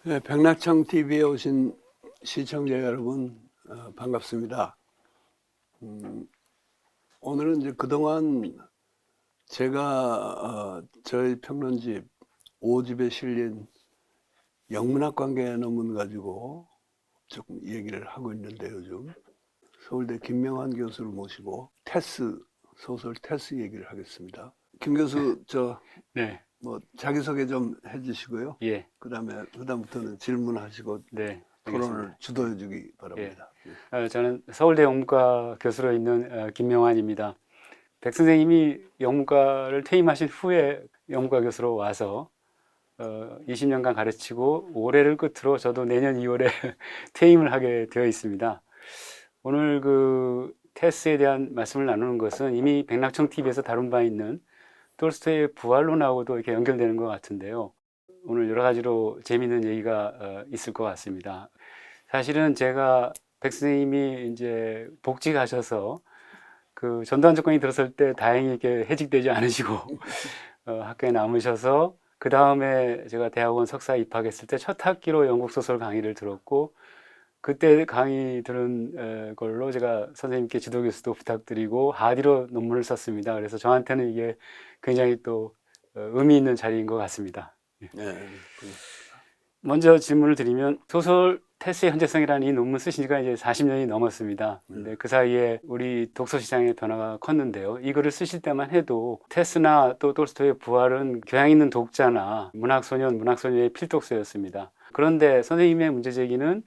네, 백낙청 TV에 오신 시청자 여러분, 반갑습니다. 오늘은 이제 그동안 제가 저희 평론집 5집에 실린 영문학 관계 논문 가지고 조금 얘기를 하고 있는데, 요즘 서울대 김명환 교수를 모시고 소설 테스 얘기를 하겠습니다. 김 교수, 네, 자기소개 좀 해주시고요. 예, 그다음부터는 질문하시고 네, 토론을 알겠습니다. 주도해 주기 예, 바랍니다. 저는 서울대 영문과 교수로 있는 김명환입니다. 백 선생님이 영문과를 퇴임하신 후에 영문과 교수로 와서 20년간 가르치고 올해를 끝으로 저도 내년 2월에 퇴임을 하게 되어 있습니다. 오늘 그 테스에 대한 말씀을 나누는 것은 이미 백낙청 TV에서 다룬 바 있는 톨스토이의 부활론하고도 이렇게 연결되는 것 같은데요. 오늘 여러 가지로 재미있는 얘기가 있을 것 같습니다. 사실은 제가 백 선생님이 이제 복직하셔서 그 전두환 정권이 들었을 때 다행히 이렇게 해직되지 않으시고 학교에 남으셔서 그 다음에 제가 대학원 석사 입학했을 때 첫 학기로 영국 소설 강의를 들었고 그때 강의 들은 걸로 제가 선생님께 지도 교수도 부탁드리고 하디로 논문을 썼습니다. 그래서 저한테는 이게 굉장히 또 의미 있는 자리인 것 같습니다. 네. 먼저 질문을 드리면 소설 테스의 현재성이라는 이 논문 쓰신 지가 이제 40년이 넘었습니다. 근데 그 사이에 우리 독서 시장의 변화가 컸는데요. 이 글을 쓰실 때만 해도 테스나 또 톨스토이의 부활은 교양 있는 독자나 문학소녀의 필독서였습니다. 그런데 선생님의 문제 제기는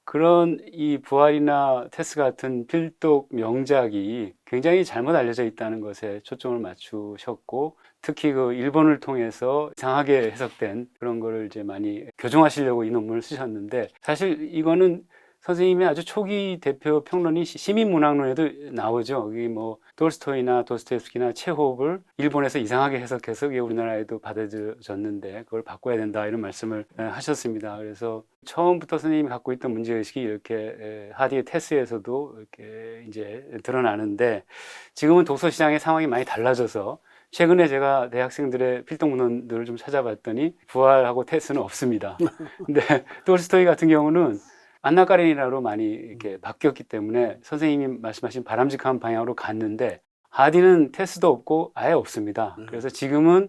그런 이 부활이나 테스 같은 필독 명작이 굉장히 잘못 알려져 있다는 것에 초점을 맞추셨고 특히 그 일본을 통해서 이상하게 해석된 그런 거를 이제 많이 교정하시려고 이 논문을 쓰셨는데 사실 이거는 선생님의 아주 초기 대표 평론이 시민문학론에도 나오죠. 여기 뭐 톨스토이나 도스토옙스키나 체홉을 일본에서 이상하게 해석해서 그게 우리나라에도 받아들여졌는데 그걸 바꿔야 된다 이런 말씀을 하셨습니다. 그래서 처음부터 선생님이 갖고 있던 문제의식이 이렇게 하디의 테스에서도 이렇게 이제 드러나는데 지금은 독서 시장의 상황이 많이 달라져서 최근에 제가 대학생들의 필독문헌들을 좀 찾아봤더니 부활하고 테스는 없습니다. 근데 톨스토이 같은 경우는 안나 까레니나로 많이 이렇게 바뀌었기 때문에 선생님이 말씀하신 바람직한 방향으로 갔는데 하디는 테스도 없고 아예 없습니다. 그래서 지금은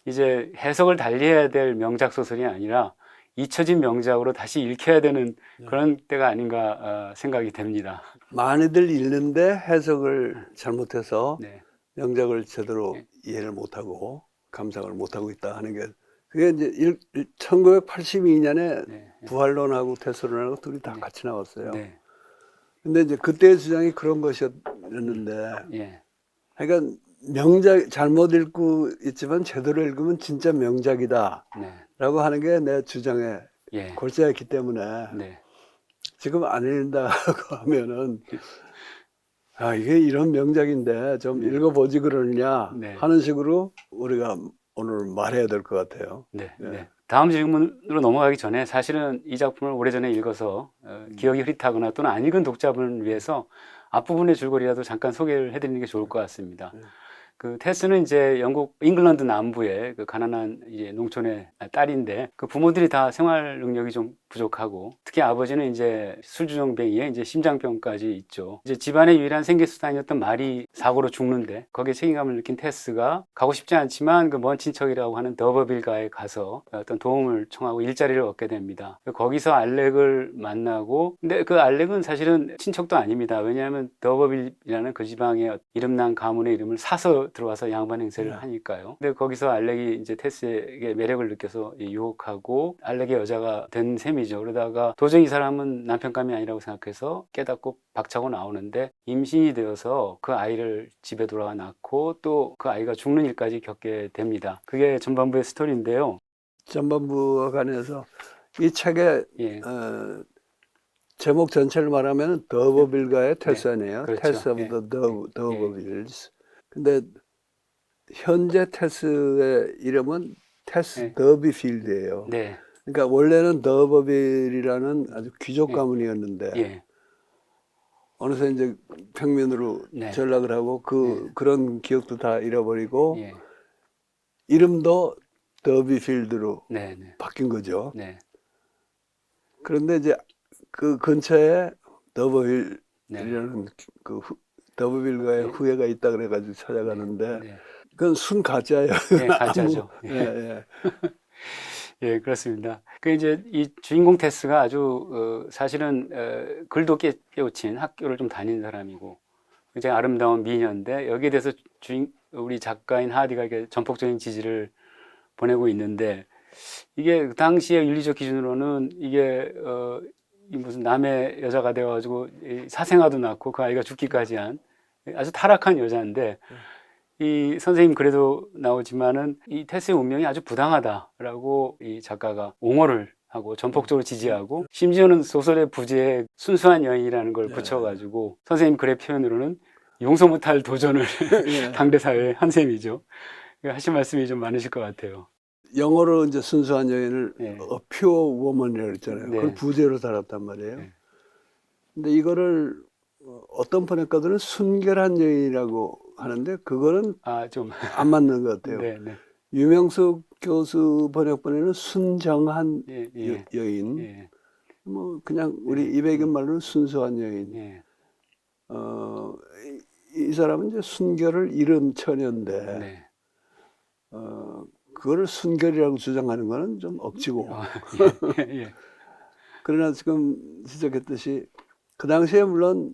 이제 해석을 달리해야 될 명작 소설이 아니라 잊혀진 명작으로 다시 읽혀야 되는 그런 때가 아닌가 생각이 됩니다. 많이들 읽는데 해석을 잘못해서 네. 명작을 제대로 네. 이해를 못하고 감상을 못하고 있다 하는 게, 그게 이제 1982년에 네. 부활론하고 테스론하고 둘이 다 네. 같이 나왔어요. 네. 근데 이제 그때의 주장이 그런 것이었는데, 예. 그러니까 명작 잘못 읽고 있지만 제대로 읽으면 진짜 명작이다 네. 라고 하는 게 내 주장의 예. 골자였기 때문에, 네. 지금 안 읽는다고 하면은 이게 이런 명작인데 좀 네. 읽어보지 그러느냐 네. 하는 식으로 우리가 오늘 말해야 될 것 같아요. 네. 예. 네. 다음 질문으로 넘어가기 전에 사실은 이 작품을 오래전에 읽어서 기억이 흐릿하거나 또는 안 읽은 독자분을 위해서 앞부분의 줄거리라도 잠깐 소개를 해드리는 게 좋을 것 같습니다. 그 테스는 이제 영국 잉글랜드 남부의 그 가난한 이제 농촌의 딸인데 그 부모들이 다 생활 능력이 좀 부족하고 특히 아버지는 이제 술주정뱅이에 이제 심장병까지 있죠. 이제 집안의 유일한 생계수단이었던 말이 사고로 죽는데 거기에 책임감을 느낀 테스가 가고 싶지 않지만 그 먼 친척이라고 하는 더버빌가에 가서 어떤 도움을 청하고 일자리를 얻게 됩니다. 거기서 알렉을 만나고 근데 그 알렉은 사실은 친척도 아닙니다. 왜냐하면 더버빌이라는 그 지방의 이름난 가문의 이름을 사서 들어와서 양반 행세를 하니까요. 근데 거기서 알렉이 이제 테스에게 매력을 느껴서 유혹하고 알렉의 여자가 된 셈이죠. 그러다가 도저히 이 사람은 남편감이 아니라고 생각해서 깨닫고 박차고 나오는데 임신이 되어서 그 아이를 집에 돌아가 낳고 또 그 아이가 죽는 일까지 겪게 됩니다. 그게 전반부의 스토리인데요. 전반부와 관해서 이 책의 예. 제목 전체를 말하면 더버빌가의 네. 테스네요. 그렇죠. 테스 오브 예. 더 예. 더버빌스. 근데 현재 테스의 이름은 테스 예. 더비필드예요. 네. 그러니까 원래는 더버빌이라는 아주 귀족 예. 가문이었는데 예. 어느새 이제 평민으로 네. 전락을 하고 그런 기억도 다 잃어버리고 예. 이름도 더비필드로 네. 네. 바뀐 거죠. 네. 그런데 이제 그 근처에 더버힐이라는 네. 더버힐과의 네. 후예가 있다 그래가지고 찾아가는데 네. 그건 순 가짜예요. 예, 가짜죠. 예, 예. 예, 그렇습니다. 그 이제 이 주인공 테스가 아주 사실은 글도 깨우친 학교를 좀 다닌 사람이고 굉장히 아름다운 미녀인데 여기에 대해서 우리 작가인 하디가 이렇게 전폭적인 지지를 보내고 있는데 이게 그 당시의 윤리적 기준으로는 이게 이 무슨 남의 여자가 되어가지고 이 사생아도 낳고 그 아이가 죽기까지 한 아주 타락한 여자인데 이 선생님 그래도 나오지만은 이 테스의 운명이 아주 부당하다라고 이 작가가 옹호를 하고 전폭적으로 지지하고 심지어는 소설의 부제에 순수한 여인이라는 걸 예. 붙여가지고 선생님 글의 표현으로는 용서 못할 도전을 예. 당대 사회에 한 셈이죠. 하신 말씀이 좀 많으실 것 같아요. 영어로 이제 순수한 여인을 예. pure woman이라고 그랬잖아요. 네. 그걸 부제로 달았단 말이에요. 네. 근데 이거를 어떤 번역가들은 순결한 여인이라고 하는데 그거는 좀 안 맞는 것 같아요. 네, 네. 유명숙 교수 번역본에는 순정한 예, 예. 여인, 예. 뭐 그냥 우리 이백인 말로는 순수한 여인. 예. 이 사람은 이제 순결을 잃은 처녀인데 네. 그거를 순결이라고 주장하는 거는 좀 억지고. 예, 예. 그러나 지금 지적했듯이 그 당시에 물론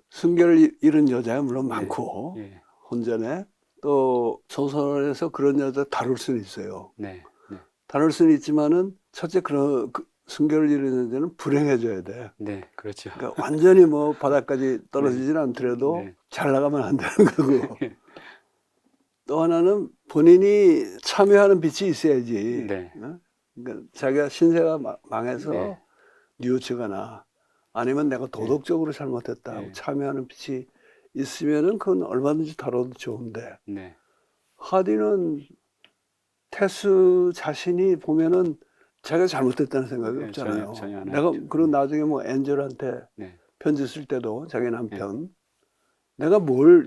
순결을 잃은 여자가 물론 많고 예. 혼전에 또 소설에서 그런 여자 다룰 수는 있어요. 네. 네. 다룰 수는 있지만은 첫째 그런 순결을 잃은 여자는 불행해져야 돼. 네, 그렇죠. 그러니까 완전히 뭐 바닥까지 떨어지지는 않더라도 네. 잘 나가면 안 되는 거고. 또 하나는 본인이 참여하는 빛이 있어야지. 네. 그러니까 자기가 신세가 망해서 네. 뉘우치거나 아니면 내가 도덕적으로 잘못했다 하고 네. 참여하는 빛이 있으면은 그건 얼마든지 다뤄도 좋은데 네. 하디는 테스 자신이 보면은 자기가 잘못했다는 생각이 네, 없잖아요. 전혀 안 내가 하죠. 그리고 나중에 뭐 엔젤한테 네. 편지 쓸 때도 자기 남편 네.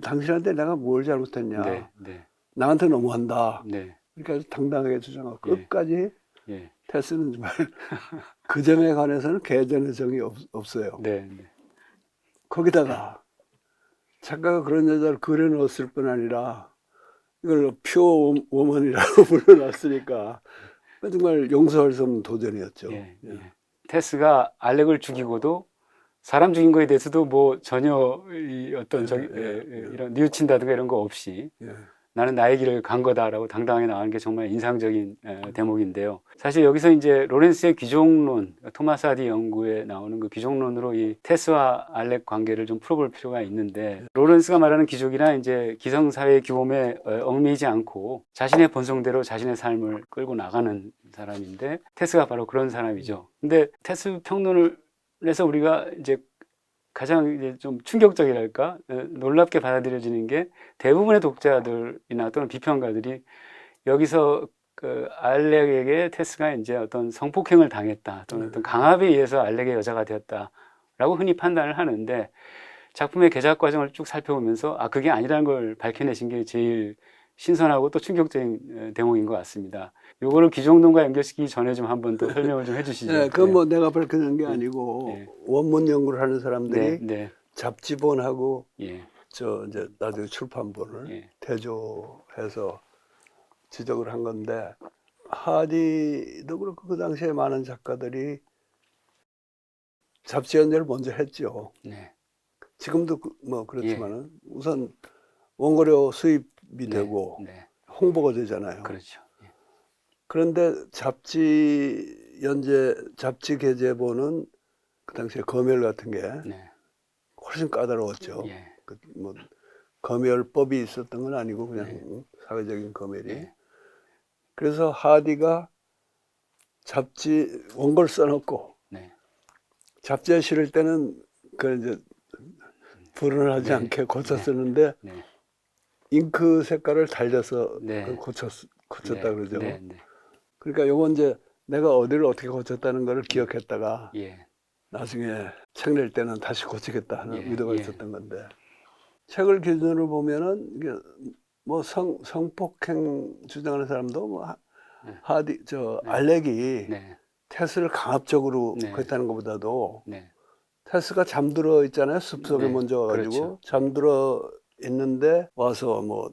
당신한테 내가 뭘 잘못했냐. 네. 네. 나한테 너무한다. 네. 그러니까 아주 당당하게 주장하고 예. 끝까지 예. 테스는 정말 그 점에 관해서는 개전의 정이 없어요. 네. 네. 거기다가 작가가 그런 여자를 그려넣었을 뿐 아니라 이걸 퓨어 워먼이라고 불러놨으니까 정말 용서할 수 없는 도전이었죠. 예. 예. 테스가 알렉을 죽이고도 사람 죽인 거에 대해서도 뭐 전혀 이 어떤 이런 뉘우친다든가 이런 거 없이 예. 나는 나의 길을 간 거다라고 당당하게 나가는 게 정말 인상적인 대목인데요. 사실 여기서 이제 로렌스의 귀족론, 토마스 하디 연구에 나오는 그 귀족론으로 이 테스와 알렉 관계를 좀 풀어볼 필요가 있는데 로렌스가 말하는 귀족이란 이제 기성사회의 규범에 얽매이지 않고 자신의 본성대로 자신의 삶을 끌고 나가는 사람인데 테스가 바로 그런 사람이죠. 근데 테스 평론을 해서 우리가 이제 가장 이제 좀 충격적이랄까 놀랍게 받아들여지는 게 대부분의 독자들이나 또는 비평가들이 여기서 그 알렉에게 테스가 이제 어떤 성폭행을 당했다 또는 어떤 강압에 의해서 알렉의 여자가 되었다라고 흔히 판단을 하는데 작품의 개작 과정을 쭉 살펴보면서 그게 아니라는 걸 밝혀내신 게 제일 신선하고 또 충격적인 대목인 것 같습니다. 요거를 귀족론과 연결시키기 전에 좀 한번 더 설명을 좀 해주시죠. 네, 그건 뭐 내가 밝혀낸 게 아니고 네. 원문 연구를 하는 사람들이 네. 잡지본하고 예. 저 이제 나중에 출판본을 예. 대조해서 지적을 한 건데 하디도 그렇고 그 당시에 많은 작가들이 잡지 연재를 먼저 했죠. 네. 지금도 뭐 그렇지만은 우선 원고료 수입이 되고 네. 홍보가 되잖아요. 그렇죠. 예. 그런데 잡지 게재본은 그 당시에 검열 같은 게 네. 훨씬 까다로웠죠. 예. 뭐 검열법이 있었던 건 아니고 그냥 네. 사회적인 검열이. 네. 그래서 하디가 잡지 원고를 써놓고 네. 잡지에 실을 때는 그 이제 불운하지 않게 고쳐 쓰는데 네. 잉크 색깔을 달려서 네. 고쳤다 그러죠. 네. 네. 그러니까 요건 이제 내가 어디를 어떻게 고쳤다는 거를 기억했다가 예. 나중에 책 낼 때는 다시 고치겠다 하는 의도가 예. 있었던 건데 책을 기준으로 보면은 이게 뭐 성폭행 주장하는 사람도 뭐 하디 알렉이 네. 테스를 강압적으로 네. 했다는 것보다도 네. 테스가 잠들어 있잖아요. 숲속에 네, 먼저 와가지고 그렇죠. 잠들어 있는데 와서 뭐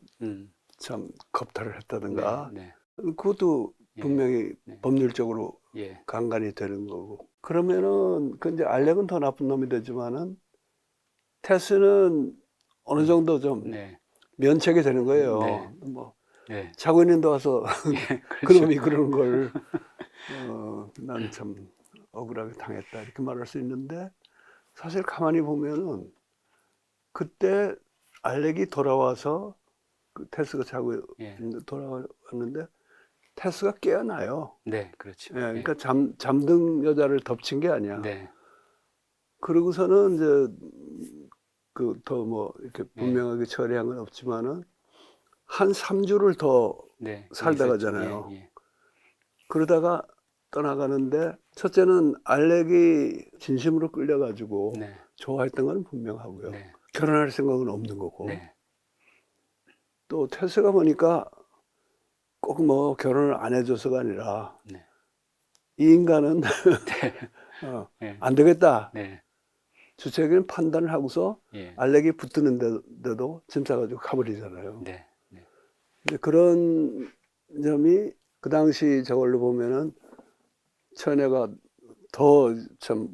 참 네, 겁탈을 했다든가 네, 그것도 예, 분명히 네. 법률적으로 예, 강간이 되는 거고. 그러면은 그 이제 알렉은 더 나쁜 놈이 되지만은 테스는 어느 정도 좀 네, 면책이 되는 네, 거예요. 뭐 네, 자고 있는데 와서 예, 그렇죠. 그놈이 그러는 걸 난 참 억울하게 당했다 이렇게 말할 수 있는데 사실 가만히 보면은 그때 알렉이 돌아와서 그 테스가 자고 예, 있는데 돌아왔는데 테스가 깨어나요. 네, 그렇죠. 예, 예, 그러니까 잠든 여자를 덮친 게 아니야. 네, 그러고서는 이제 그 더 뭐 이렇게 예, 분명하게 처리한 건 없지만은 한 3주를 더 네, 거기 살다 있었죠. 가잖아요. 예, 그러다가 떠나가는데 첫째는 알렉이 진심으로 끌려가지고 네, 좋아했던 건 분명하고요. 네, 결혼할 생각은 없는 거고. 네, 또 테스가 보니까 꼭 뭐 결혼을 안 해줘서가 아니라 네, 이 인간은 네, 안 되겠다. 네, 주체적인 판단을 하고서 예, 알렉이 붙드는데도 짐 싸가지고 가버리잖아요. 네, 네, 근데 그런 점이 그 당시 저걸로 보면은 처녀가 더 참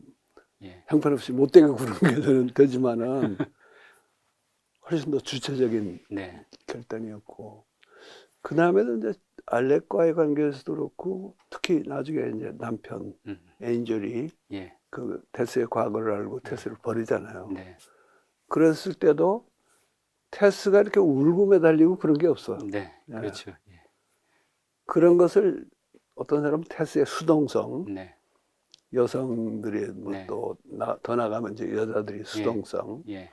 예, 형편없이 못되게 구는 게 되지만은 훨씬 더 주체적인 네, 결단이었고 그 다음에는 이제 알렉과의 관계에서도 그렇고 특히 나중에 이제 남편 에인절이 예, 그 테스의 과거를 알고 테스를 버리잖아요. 네, 그랬을 때도 테스가 이렇게 울고 매달리고 그런 게 없어요. 네, 예. 그렇죠. 예, 그런 것을 어떤 사람은 테스의 수동성, 네, 여성들이 뭐 네. 또 더 나가면 이제 여자들이 수동성 예,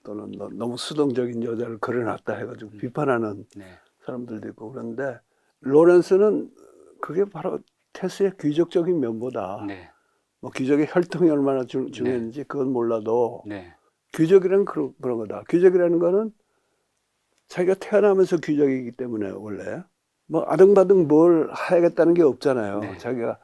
또는 너무 수동적인 여자를 그려놨다 해가지고 비판하는 네, 사람들도 있고 그런데 로렌스는 그게 바로 테스의 귀족적인 면보다 네, 뭐 귀족의 혈통이 얼마나 중요한지 그건 몰라도 네, 귀족이란 그런 거다. 귀족이라는 거는 자기가 태어나면서 귀족이기 때문에 원래 뭐 아등바등 뭘 해야겠다는 게 없잖아요. 네. 자기가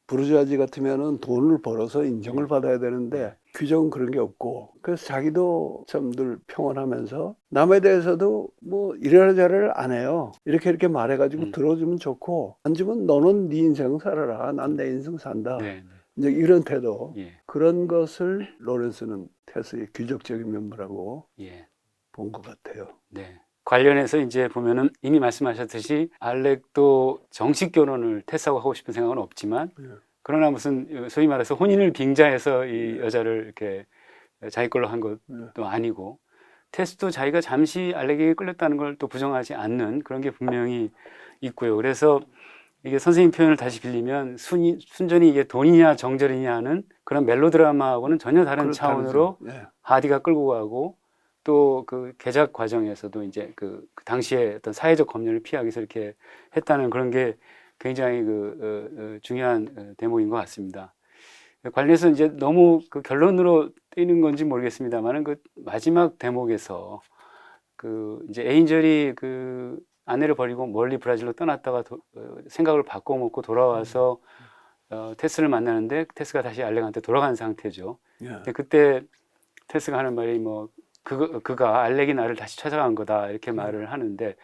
부르주아지 같으면은 돈을 벌어서 인정을 받아야 되는데 귀족은 그런 게 없고 그래서 자기도 참 늘 평온하면서 남에 대해서도 뭐 이래라 저래라 안 해요. 이렇게 말해가지고 들어주면 좋고 안 주면 너는 네 인생 살아라. 난 내 인생 산다. 네, 이제 이런 태도 예, 그런 것을 로렌스는 테스의 귀족적인 면모라고 예, 본 것 같아요. 네. 관련해서 이제 보면은 이미 말씀하셨듯이 알렉도 정식 결혼을 테스하고 하고 싶은 생각은 없지만 그러나 무슨 소위 말해서 혼인을 빙자해서 이 여자를 이렇게 자기 걸로 한 것도 아니고 테스도 자기가 잠시 알렉에게 끌렸다는 걸 또 부정하지 않는 그런 게 분명히 있고요. 그래서 이게 선생님 표현을 다시 빌리면 순전히 이게 돈이냐 정절이냐 하는 그런 멜로드라마하고는 전혀 다른 차원으로 네. 하디가 끌고 가고 또 그 개작 과정에서도 이제 그 당시에 어떤 사회적 검열을 피하기 위해서 이렇게 했다는 그런 게 굉장히 중요한 대목인 것 같습니다. 관련해서 이제 너무 그 결론으로 뜨이는 건지 모르겠습니다만은 그 마지막 대목에서 그 이제 에인절이 그 아내를 버리고 멀리 브라질로 떠났다가 생각을 바꿔먹고 돌아와서 테스를 만나는데 테스가 다시 알렉한테 돌아간 상태죠. 근데 그때 테스가 하는 말이 뭐 그가 알렉이 나를 다시 찾아간 거다 이렇게 말을 하는데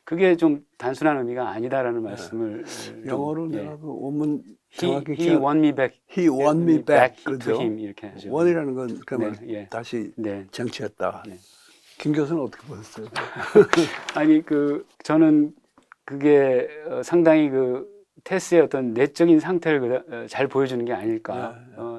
그게 좀 단순한 의미가 아니다라는 말씀을 영어로 내가 그 원문 정확히 He want me back. He want me back to 그죠? him 이렇게 하죠. 원이라는 건 그말 네, 다시 네. 쟁취했다. 네. 김 교수는 어떻게 보셨어요? 아니 저는 그게 상당히 테스의 어떤 내적인 상태를 잘 보여주는 게 아닐까.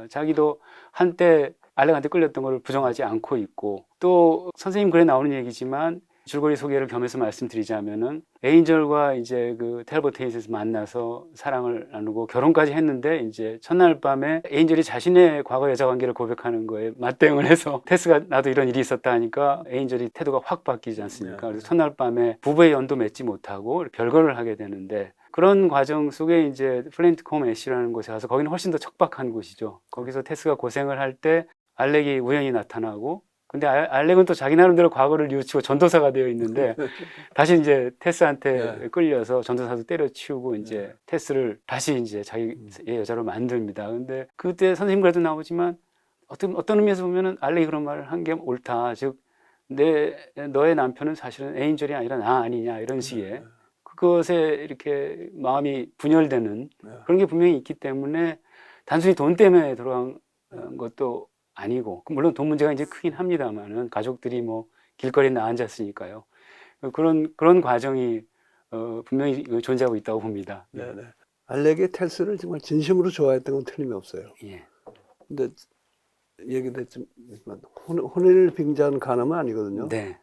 자기도 한때 알렉한테 끌렸던 걸 부정하지 않고 있고 또 선생님 글에 나오는 얘기지만 줄거리 소개를 겸해서 말씀드리자면은 에인절과 이제 그 텔버테이스에서 만나서 사랑을 나누고 결혼까지 했는데 이제 첫날 밤에 에인절이 자신의 과거 여자 관계를 고백하는 거에 맞대응을 해서 테스가 나도 이런 일이 있었다 하니까 에인절이 태도가 확 바뀌지 않습니까? 그래서 첫날 밤에 부부의 연도 맺지 못하고 별거를 하게 되는데 그런 과정 속에 이제 플랜트콤 애쉬라는 곳에 가서 거기는 훨씬 더 척박한 곳이죠. 거기서 테스가 고생을 할 때 알렉이 우연히 나타나고 근데 알렉은 또 자기 나름대로 과거를 뉘우치고 전도사가 되어 있는데 다시 이제 테스한테 네. 끌려서 전도사도 때려치우고 이제 테스를 다시 이제 자기의 여자로 만듭니다. 근데 그때 선생님과도 나오지만 어떤 의미에서 보면은 알렉이 그런 말을 한 게 옳다. 즉 너의 남편은 사실은 에인절이 아니라 나 아니냐 이런 식의 그것에 이렇게 마음이 분열되는 그런 게 분명히 있기 때문에 단순히 돈 때문에 돌아간 것도 아니고 물론 돈 문제가 이제 크긴 합니다만은 가족들이 뭐 길거리에 나앉았으니까요. 그런 과정이 분명히 존재하고 있다고 봅니다. 네네. 알렉이 테스를 정말 진심으로 좋아했던 건 틀림이 없어요. 예. 근데 얘기도 했지만 혼인을 빙자한 간음은 아니거든요. 네.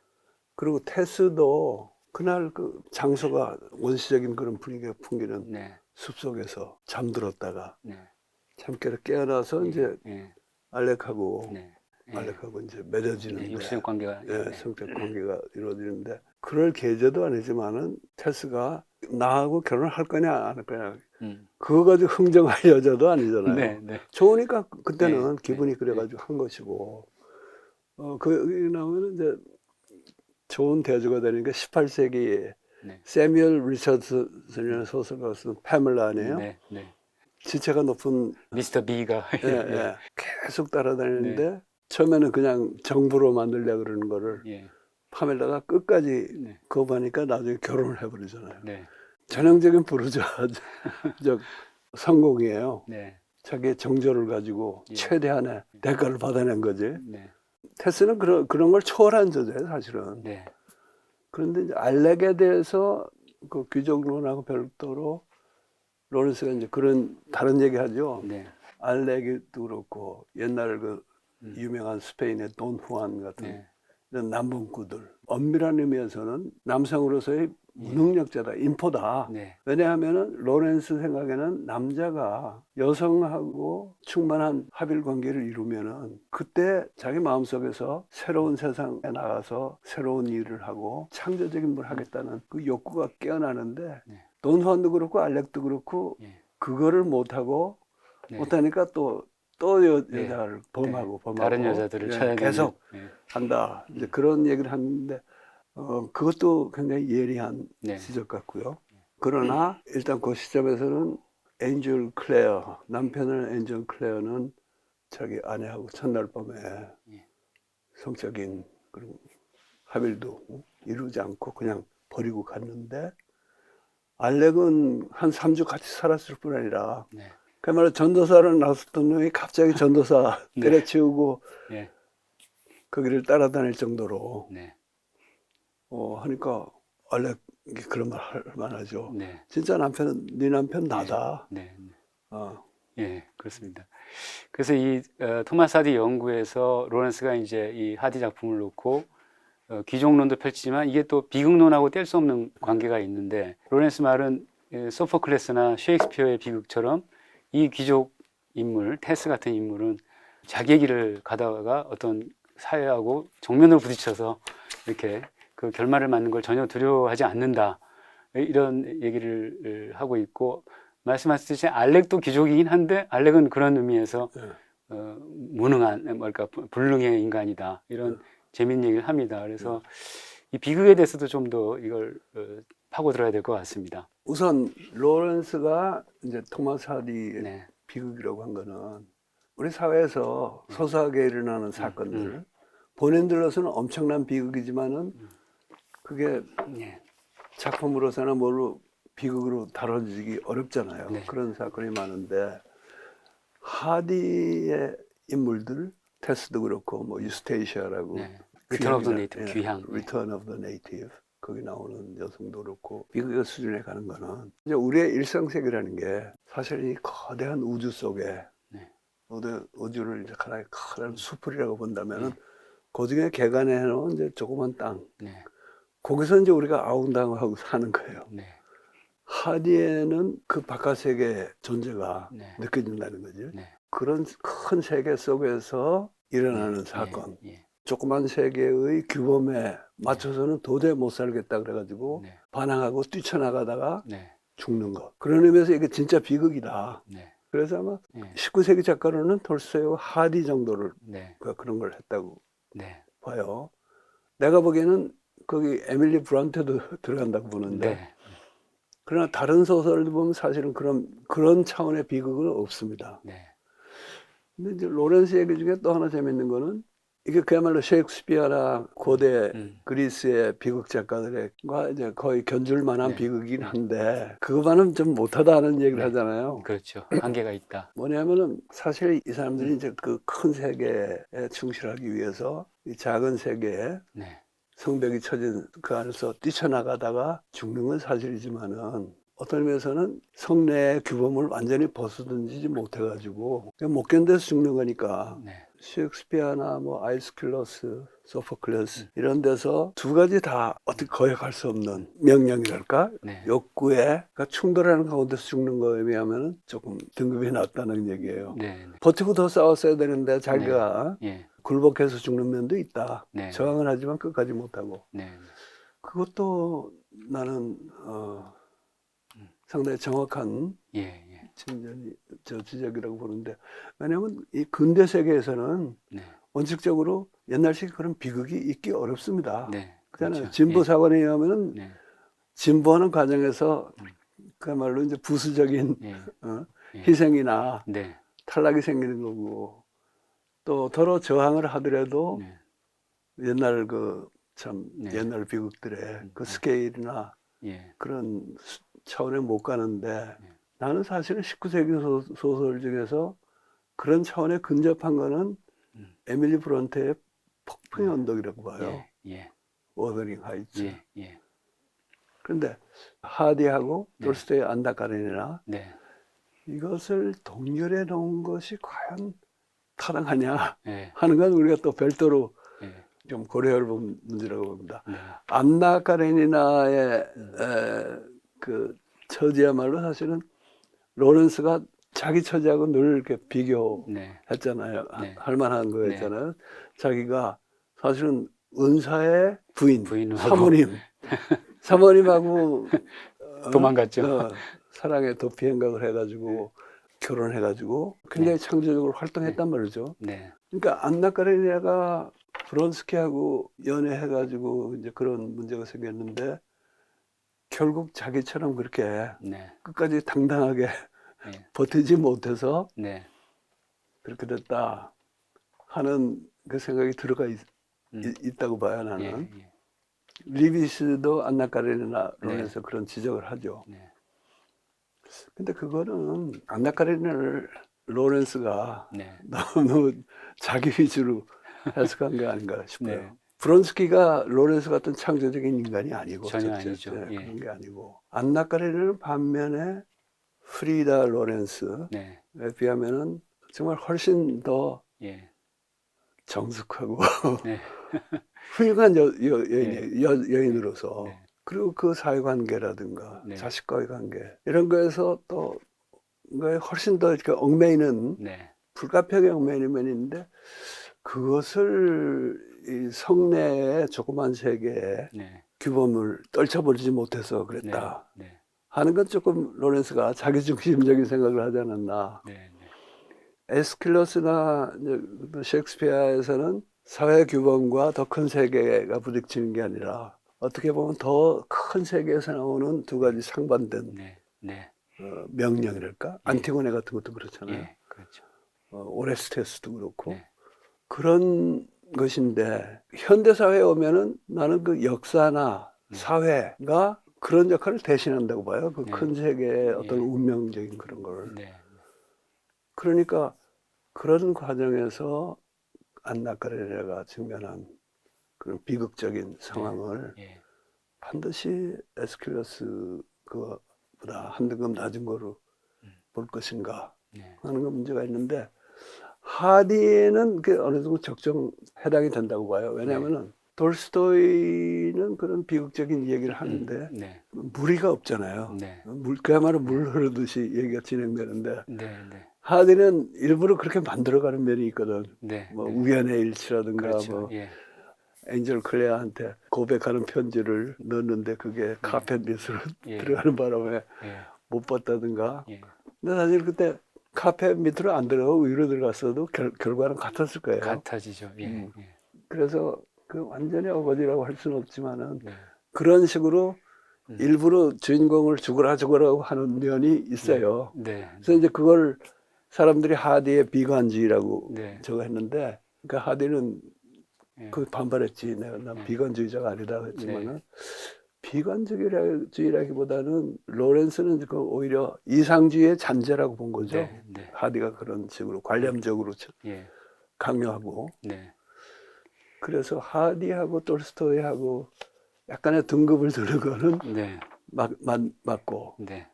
그리고 테스도 그날 그 장소가 원시적인 그런 분위기가 풍기는 네. 숲속에서 잠들었다가 네. 잠결에 깨어나서 이제 예. 알렉하고 네. 알렉하고 이제 맺어지는데 육신의 관계가 예, 성적 관계가 이루어지는데 그럴 계제도 아니지만은 테스가 나하고 결혼을 할 거냐 안 할 거냐 그거 가지고 흥정할 여자도 아니잖아요. 네. 네. 좋으니까 그때는 네, 기분이 네, 그래가지고 한 것이고 그 나오면 이제 좋은 대조가 되는 게 18세기에 네. 세뮤얼 리처드슨이라는 소설가 쓴 패밀라 아니에요? 네. 네. 지체가 높은 미스터 B가 예, 예. 예. 계속 따라다니는데 처음에는 그냥 정부로 만들려고 그러는 거를 예. 파멜라가 끝까지 네. 거부하니까 나중에 결혼을 해버리잖아요. 네. 전형적인 부르주아 성공이에요. 네. 자기의 정조를 가지고 예. 최대한의 대가를 받아낸 거지. 네. 테스는 그런 걸 초월한 저자예요, 사실은. 네. 그런데 이제 알렉에 대해서 그 귀족론하고 별도로 로렌스가 이제 그런 다른 얘기 하죠. 네. 알렉도 그렇고 옛날 그 유명한 스페인의 돈 후안 같은 네. 이런 남봉꾼들 엄밀한 의미에서는 남성으로서의 무능력자다, 인포다. 네. 왜냐하면은 로렌스 생각에는 남자가 여성하고 충만한 합일 관계를 이루면은 그때 자기 마음속에서 새로운 세상에 나가서 새로운 일을 하고 창조적인 걸 하겠다는 그 욕구가 깨어나는데 네. 돈 후안도 그렇고 알렉도 그렇고 예. 그거를 못하고 네. 못하니까 또 네. 여자를 범하고 다른 여자들을 예, 찾아다니는 계속 예. 한다. 이제 그런 얘기를 하는데 그것도 굉장히 예리한 네. 지적 같고요. 그러나 일단 그 시점에서는 엔젤 클레어 남편은 엔젤 클레어는 자기 아내하고 첫날 밤에 예. 성적인 그런 합일도 이루지 않고 그냥 버리고 갔는데 알렉은 한 3주 같이 살았을 뿐 아니라 네. 그 말로 전도사를 나섰던 놈이 갑자기 전도사 네. 때려치우고 예. 거기를 따라다닐 정도로 네. 하니까 알렉이 그런 말 할 만하죠. 네. 진짜 남편은 네 남편 나다. 네. 네. 어. 예, 그렇습니다. 그래서 이 토마스 하디 연구에서 로렌스가 이제 이 하디 작품을 놓고 귀족론도 펼치지만 이게 또 비극론하고 뗄 수 없는 관계가 있는데 로렌스 말은 소포클레스나 셰익스피어의 비극처럼 이 귀족 인물 테스 같은 인물은 자기의 길을 가다가 어떤 사회하고 정면으로 부딪혀서 이렇게 그 결말을 맞는 걸 전혀 두려워하지 않는다 이런 얘기를 하고 있고 말씀하셨듯이 알렉도 귀족이긴 한데 알렉은 그런 의미에서 무능한 뭘까 불능의 인간이다 이런 재밌는 얘기를 합니다. 그래서 이 비극에 대해서도 좀 더 이걸 파고들어야 될 것 같습니다. 우선 로렌스가 이제 토마스 하디의 네. 비극이라고 한 거는 우리 사회에서 소소하게 일어나는 사건들 본인들로서는 엄청난 비극이지만은 그게 네. 작품으로서나 뭘로 비극으로 다뤄지기 어렵잖아요. 네. 그런 사건이 많은데 하디의 인물들 테스도 그렇고 뭐 유스테이시아라고 네. 리턴 오브 더 네이티브 귀향. 리턴 오브 더 네이티브 거기 나오는 여성도 그렇고 비극의 수준에 가는 거는 이제 우리의 일상세계라는 게 사실 이 거대한 우주 속에 네. 우주를 이제 하나의 큰 숲이라고 본다면은 그중에 개간해 놓은 이제 조그만 땅 네. 거기서 이제 우리가 아웅다웅하고 사는 거예요. 네. 하디에는 그 바깥 세계의 존재가 네. 느껴진다는 거죠. 네. 그런 큰 세계 속에서 일어나는 사건. 예. 조그만 세계의 규범에 맞춰서는 도저히 못 살겠다 그래가지고 네. 반항하고 뛰쳐나가다가 네. 죽는 것. 그런 의미에서 이게 진짜 비극이다. 네. 그래서 아마 네. 19세기 작가로는 톨스토이와 하디 정도를 네. 그런 걸 했다고 네. 봐요. 내가 보기에는 거기 에밀리 브런트도 들어간다고 보는데 네. 그러나 다른 소설을 보면 사실은 그런 차원의 비극은 없습니다. 네. 근데 이제 로렌스 얘기 중에 또 하나 재밌는 거는 이게 그야말로 셰익스피어나 고대 그리스의 비극 작가들과 이제 거의 견줄 만한 네. 비극이긴 한데 그거만은 좀 못하다는 얘기를 네. 하잖아요. 그렇죠. 한계가 있다. 뭐냐면은 사실 이 사람들이 이제 그 큰 세계에 충실하기 위해서 이 작은 세계에 네. 성벽이 쳐진 그 안에서 뛰쳐나가다가 죽는 건 사실이지만은 어떤 의미에서는 성내의 규범을 완전히 벗어던지지 못해가지고 그냥 못 견뎌서 죽는 거니까 네. 셰익스피어나 뭐 아이스킬러스, 소포클레스 이런 데서 두 가지 다 어떻게 거역할 수 없는 명령이랄까 네. 욕구에 충돌하는 가운데서 죽는 거에 비하면 조금 등급이 낮다는 얘기예요. 네. 버티고 더 싸웠어야 되는데 자기가 예. 굴복해서 죽는 면도 있다. 네. 저항은 하지만 끝까지 못하고. 네. 그것도 나는 상당히 정확한 예. 예. 지적이라고 보는데 왜냐하면 이 근대 세계에서는 네. 원칙적으로 옛날식 그런 비극이 있기 어렵습니다. 네. 그렇잖아요. 그렇죠. 진보 예. 사관에 의하면은 네. 진보하는 과정에서 그야말로 이제 부수적인 예. 예. 희생이나 네. 탈락이 생기는 거고 또 더러 저항을 하더라도 네. 옛날 참 네. 옛날 비극들의 그 스케일이나 예. 그런 차원에 못 가는데 네. 나는 사실은 19세기 소설 중에서 그런 차원에 근접한 거는 에밀리 브론테의 폭풍의 언덕이라고 봐요. 예. 예. 워더링 하이츠. 예. 예. 그런데 하디하고 네. 돌스토이의 안나 카레니나 네. 이것을 동결해 놓은 것이 과연 타당하냐 예. 하는 건 우리가 또 별도로 예. 좀 고려할 문제라고 봅니다. 네. 안나 카레니나의 그 처지야말로 사실은 로렌스가 자기 처지하고 늘 이렇게 비교했잖아요. 네. 할 만한 거였잖아요. 자기가 사실은 은사의 부인하고. 사모님하고 도망갔죠. 사랑의 도피 행각을 해가지고 결혼해가지고 굉장히 창조적으로 활동했단 말이죠. 네. 그러니까 안나 카레니나가 브론스키하고 연애해가지고 이제 그런 문제가 생겼는데 결국 자기처럼 그렇게 네. 끝까지 당당하게 네. 버티지 못해서 네. 그렇게 됐다 하는 그 생각이 들어가 있다고 봐요, 나는. 예. 예. 리비스도 안나 카레니나론에서 그런 지적을 하죠. 네. 근데 그거는 안나 카레니나를 로렌스가 네. 너무 자기 위주로 해석한 게 아닌가 싶어요. 네. 브론스키가 로렌스 같은 창조적인 인간이 아니고 전혀 아니죠. 예. 그런 게 아니고 안나 카레니나는 반면에 프리다 로렌스에 네. 비하면은 정말 훨씬 더 예. 정숙하고 네. 훌륭한 여인으로서 네. 그리고 그 사회관계라든가 네. 자식과의 관계 이런 거에서 또 그거에 훨씬 더 이렇게 얽매이는 네. 불가피하게 얽매이는 면이 있는데 그것을 이 성내의 조그만 세계에 네. 규범을 떨쳐버리지 못해서 그랬다 네. 하는 건 조금 로렌스가 자기중심적인 생각을 하지 않았나. 네. 네. 에스킬러스나 셰익스피어에서는 사회 규범과 더 큰 세계가 부딪히는 게 아니라 어떻게 보면 더 큰 세계에서 나오는 두 가지 상반된 네. 네. 명령이랄까? 안티고네 같은 것도 그렇잖아요. 예. 그렇죠. 오레스테스도 그렇고 네. 그런 것인데 현대 사회에 오면은 나는 그 역사나 사회가 그런 역할을 대신한다고 봐요. 그 큰 세계의 어떤 운명적인 그런 걸. 네. 그러니까 그런 과정에서 안나 카레니나가 직면한 그런 비극적인 상황을 예. 반드시 에스킬러스 그거보다 한 등급 낮은 거로 볼 것인가 네. 하는 건 문제가 있는데 하디에는 그 어느 정도 적정 해당이 된다고 봐요. 왜냐하면은 돌스토이는 그런 비극적인 얘기를 하는데 네. 무리가 없잖아요. 네. 그야말로 물 흐르듯이 얘기가 진행되는데 네. 네. 하디는 일부러 그렇게 만들어가는 면이 있거든. 네. 뭐 네. 우연의 일치라든가 그렇죠. 뭐 예. 엔젤 클레어한테 고백하는 편지를 넣었는데 그게 카펫 밑으로 들어가는 바람에 예. 못 봤다든가. 예. 근데 사실 그때 카펫 밑으로 안 들어가고 위로 들어갔어도 결과는 같았을 거예요. 같아지죠. 예. 예. 그래서 그 완전히 어거지라고 할 수는 없지만은 네. 그런 식으로 음. 일부러 주인공을 죽으라고 하는 면이 있어요. 네. 그래서 이제 그걸 사람들이 하디의 비관주의라고 네. 저거 했는데, 그러니까 하디는 네. 그 반발했지. 난 네. 비관주의자가 아니다 했지만은 비관주의라기보다는 로렌스는 그 오히려 이상주의의 잔재라고 본 거죠. 네. 네. 하디가 그런 식으로 관념적으로 예. 강요하고. 네. 그래서 하디하고 톨스토이하고 약간의 등급을 두는 거는 네. 맞고, 네.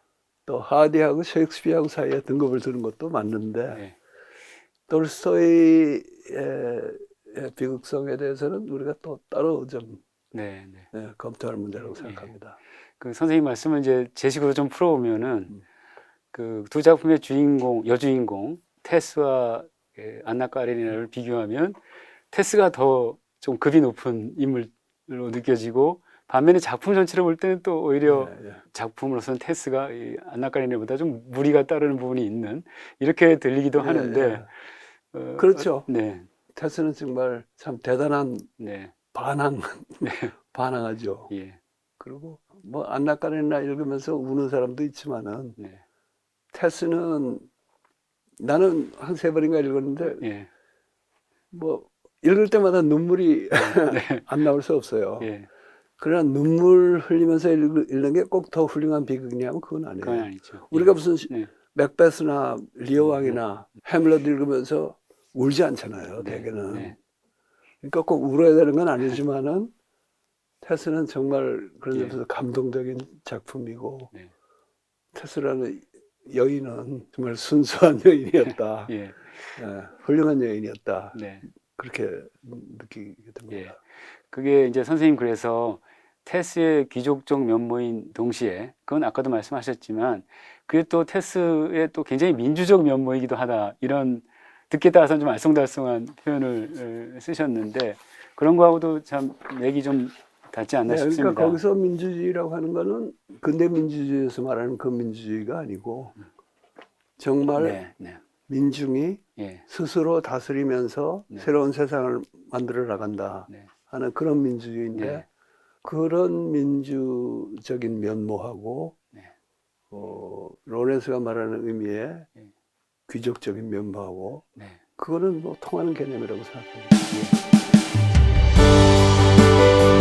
또 하디하고 셰익스피어하고 사이에 등급을 두는 것도 맞는데, 네. 톨스토이의 비극성에 대해서는 우리가 또 따로 좀 네. 네. 검토할 문제라고 생각합니다. 그 선생님 말씀을 이제 제식으로 좀 풀어보면은 그 두 작품의 주인공, 여주인공 테스와 안나 까레니나를 비교하면 테스가 더 좀 급이 높은 인물로 느껴지고, 반면에 작품 전체를 볼 때는 또 오히려 작품으로서는 테스가 이 안나 까레니나보다 좀 무리가 따르는 부분이 있는, 이렇게 들리기도 하는데. 그렇죠. 네. 테스는 정말 참 대단한 네. 반항하죠. 예. 그리고 뭐 안나 까레니나 읽으면서 우는 사람도 있지만은 네. 테스는 나는 한 3번인가 읽었는데 예. 뭐 읽을 때마다 눈물이 네. 안 나올 수 없어요. 예. 그러나 눈물 흘리면서 읽는 게 꼭 더 훌륭한 비극이냐면 그건 아니에요. 그건 아니죠. 우리가 예. 무슨 네. 맥베스나 리오 왕이나 해밀럿 읽으면서 울지 않잖아요. 네. 대개는. 네. 그러니까 꼭 울어야 되는 건 아니지만은 테스는 정말 그런 예. 점에서 감동적인 작품이고, 네. 테스라는 여인은 정말 순수한 여인이었다. 예. 훌륭한 여인이었다. 네. 그렇게 느끼게 됩니다. 예. 그게 이제 선생님 그래서 테스의 귀족적 면모인 동시에, 그건 아까도 말씀하셨지만 그게 또 테스의 또 굉장히 민주적 면모이기도 하다, 이런 듣기에 따라서는 좀 알쏭달쏭한 표현을 쓰셨는데, 그런 거하고도 참 맥이 좀 닿지 않나 싶습니다. 그러니까 거기서 민주주의라고 하는 거는 근대 민주주의에서 말하는 그 민주주의가 아니고 정말 네. 네. 민중이 예. 스스로 다스리면서 네. 새로운 세상을 만들어 나간다 네. 하는 그런 민주주의인데, 네. 그런 민주적인 면모하고 네. 로렌스가 말하는 의미의 네. 귀족적인 면모하고 네. 그거는 뭐 통하는 개념이라고 생각합니다. 예.